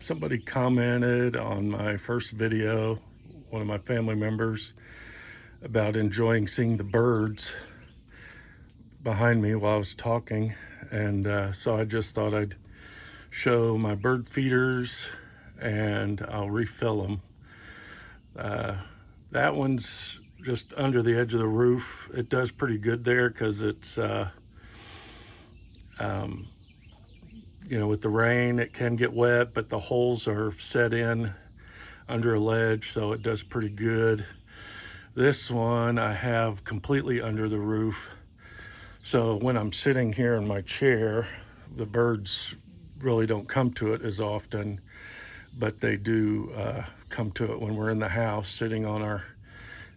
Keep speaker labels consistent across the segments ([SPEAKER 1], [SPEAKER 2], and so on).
[SPEAKER 1] Somebody commented on my first video, one of my family members, about enjoying seeing the birds behind me while I was talking. And so I just thought I'd show my bird feeders and I'll refill them. That one's just under the edge of the roof. It does pretty good there because it's you know, with the rain it can get wet, but the holes are set in under a ledge, so it does pretty good. This one I have completely under the roof, so when I'm sitting here in my chair, the birds really don't come to it as often, but they do come to it when we're in the house sitting on our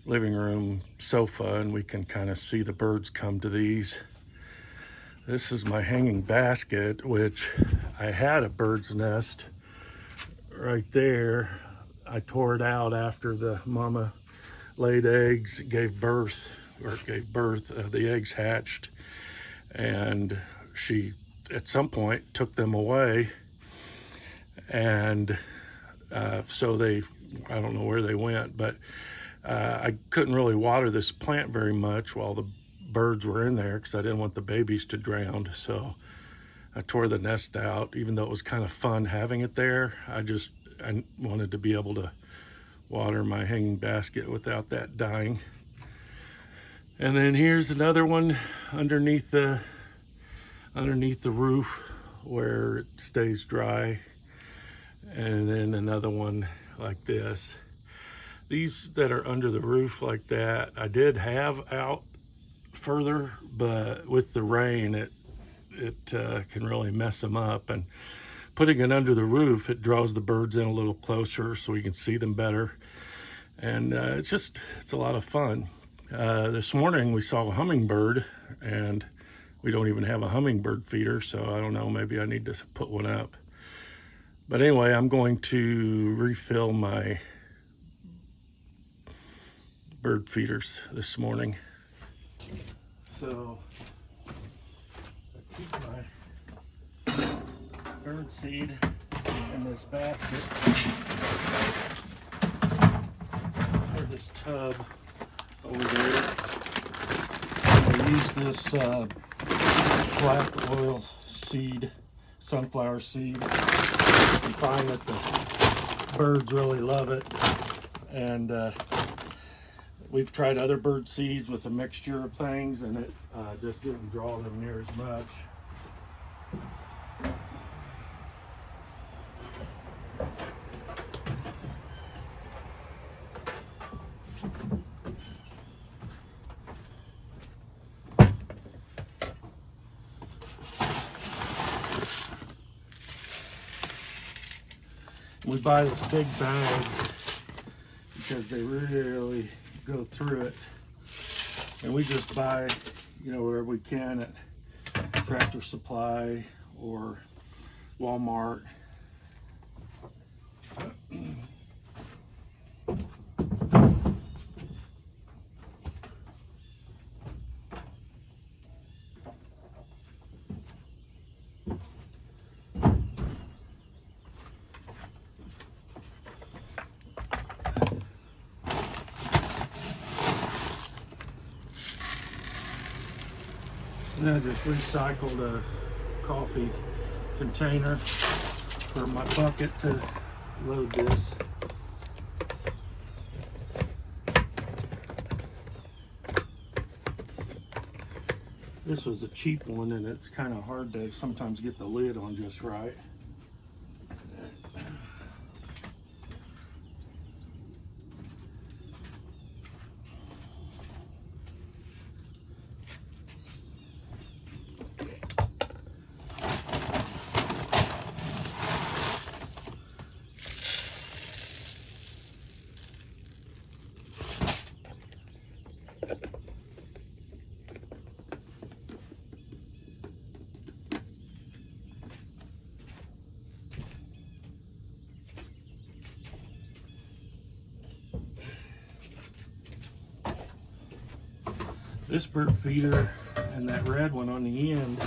[SPEAKER 1] living room sofa, and we can kind of see the birds come to these. This is my hanging basket, which I had a bird's nest right there. I tore it out after the mama laid eggs, gave birth, the eggs hatched, and she at some point took them away, and so I don't know where they went, but I couldn't really water this plant very much while the birds were in there because I didn't want the babies to drown. So I tore the nest out. Even though it was kind of fun having it there, I wanted to be able to water my hanging basket without that dying. And then here's another one underneath the roof where it stays dry, and then another one like this. These that are under the roof like that, I did have out further, but with the rain it can really mess them up, and putting it under the roof, it draws the birds in a little closer so we can see them better, and it's a lot of fun. This morning we saw a hummingbird, and we don't even have a hummingbird feeder, so I don't know, maybe I need to put one up. But anyway, I'm going to refill my bird feeders this morning. So I keep my bird seed in this basket, or this tub over there. I use this black oil seed, sunflower seed. I find that the birds really love it, and we've tried other bird seeds with a mixture of things, and it just didn't draw them near as much. We buy this big bag because they really go through it, and we just buy, you know, wherever we can at Tractor Supply or Walmart. And I just recycled a coffee container for my bucket to load this. This was a cheap one, and it's kind of hard to sometimes get the lid on just right. This bird feeder and that red one on the end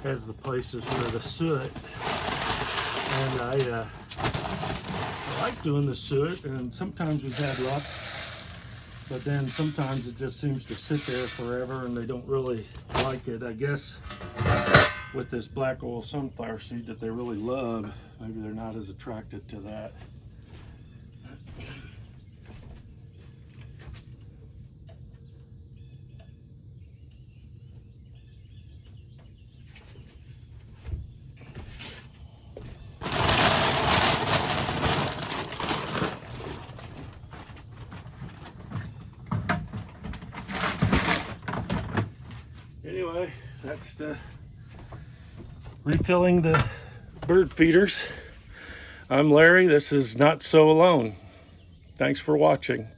[SPEAKER 1] has the places for the soot, and I I like doing the suet, and sometimes we've had luck, but then sometimes it just seems to sit there forever and they don't really like it. I guess with this black oil sunflower seed that they really love, maybe they're not as attracted to that. Anyway, that's the refilling the bird feeders. I'm Larry. This is Not So Alone. Thanks for watching.